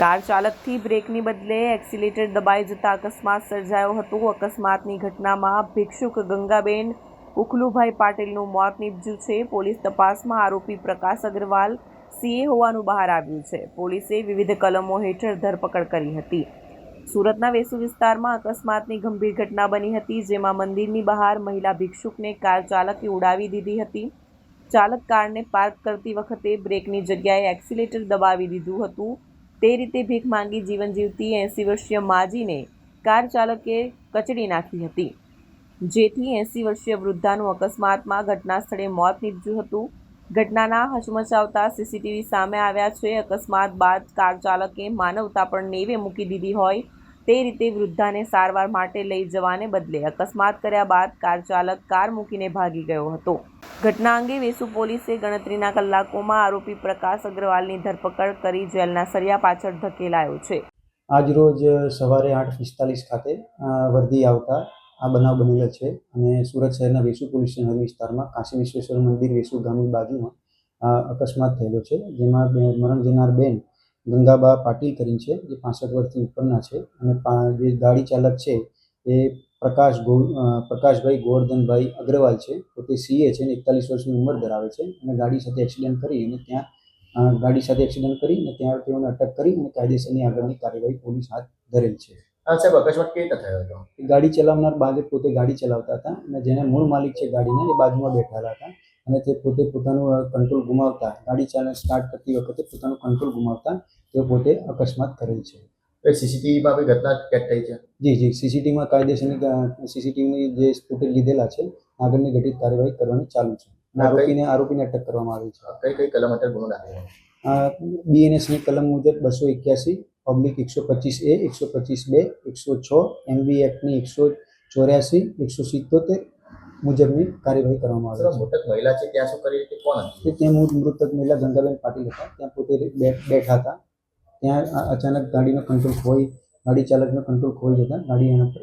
Car ચાલકથી બ્રેકની બદલે accelerator દબાઈ જતા અકસ્માત સર્જાયો હતો। અકસ્માતની ઘટનામાં ભિક્ષુક ગંગાબેન ઉખલુભાઈ પાટીલનું મોત નીપજ્યું છે। પોલીસ તપાસમાં આરોપી પ્રકાશ અગ્રવાલ સીએ હોવાનું બહાર આવ્યું છે। પોલીસે વિવિધ કલમો હેઠળ ધરપકડ કરી હતી। સુરતના વેસુ વિસ્તારમાં અકસ્માતની ગંભીર ઘટના બની હતી, જેમાં મંદિરની બહાર મહિલા ભિક્ષુકને કાર ચાલકે ઉડાવી દીધી હતી। ચાલક કારને પાર્ક કરતી વખતે બ્રેકની જગ્યાએ એક્સિલેટર દબાવી દીધું હતું। તે રીતે ભીખ માંગી જીવન જીવતી 80 વર્ષીય માજીને કાર ચાલકે કચડી નાખી હતી, જેથી 80 વર્ષીય વૃદ્ધાનું અકસ્માતમાં ઘટના સ્થળે મોત નીપજ્યું હતું। ઘટનાના હચમચાવતા સીસીટીવી સામે આવ્યા છે। અકસ્માત બાદ કાર ચાલકે માનવતા પણ નેવે મૂકી દીધી હોય તે રીતે વૃદ્ધાને સારવાર માટે લઈ જવાને બદલે અકસ્માત કર્યા બાદ કાર ચાલક કાર મૂકીને ભાગી ગયો હતો। ઘટના અંગે વેસુ પોલીસે ગણતરીના કલાકોમાં આરોપી પ્રકાશ અગ્રવાલની ધરપકડ કરી જેલના સળિયા પાછળ ધકેલાયો છે। આજ રોજ સવારે 8:45 ખાતે વર્દી આવતા આ બનાવ બનેલો છે અને સુરત શહેરના વેસુ પોલીસ સ્ટેશન વિસ્તારમાં કાશી વિશ્વેશ્વર મંદિર વેસુ ગામની બાજુમાં અકસ્માત થયેલો છે, જેમાં મરણ જનાર બેન ગંગાબા પાટીલ કરીને છે, જે 65 વર્ષથી ઉપરના છે અને જે ગાડી ચાલક છે એ પ્રકાશભાઈ ગોવર્ધનભાઈ અગ્રવાલ છે, તો તે સીએ છે અને 41 વર્ષની ઉંમર ધરાવે છે અને ગાડી સાથે એક્સિડન્ટ કરી અને ત્યાં તેઓને અટક કરી અને કાયદેસરની આગળની કાર્યવાહી પોલીસ હાથ ધરેલ છે। સાહેબ, અકસ્માત કેવી રીતે થયો હતો? ગાડી ચલાવનાર બાજે પોતે ગાડી ચલાવતા હતા અને જેને મૂળ માલિક છે ગાડીના એ બાજુમાં બેઠેલા હતા અને તે પોતે પોતાનું કંટ્રોલ ગુમાવતા ગાડી સ્ટાર્ટ કરતી વખતે પોતાનું કંટ્રોલ ગુમાવતા તેઓ પોતે અકસ્માત કરેલ છે। સીસીટીવીમાં બી ઘટના કેદ થઈ છે? જી, સીસીટીવીમાં કાયદેસરની સીસીટીવીની જે ફૂટેજ લીધેલા છે, આગળની ઘટિત કાર્યવાહી કરવાની ચાલુ છે અને આરોપીને અટક કરવામાં આવી છે। કઈ કલમ હેઠળ ગુનો દાખલ? બીએનએસની કલમ મુજબ 281/125A, 125B, 106 MV એક્ટની 184, 177 મુજબની કાર્યવાહી કરવામાં આવી છે। મૃતક મહિલા છે ત્યાં શું કરી હતી? કોણ હતી? ત્યાં મૃતક મહિલા ગંગાબેન પાટીલ હતા, ત્યાં પોતે બેઠા હતા। ત્યાં અચાનક ગાડી ચાલકનો કંટ્રોલ ખોઈ જતા ગાડી એના પર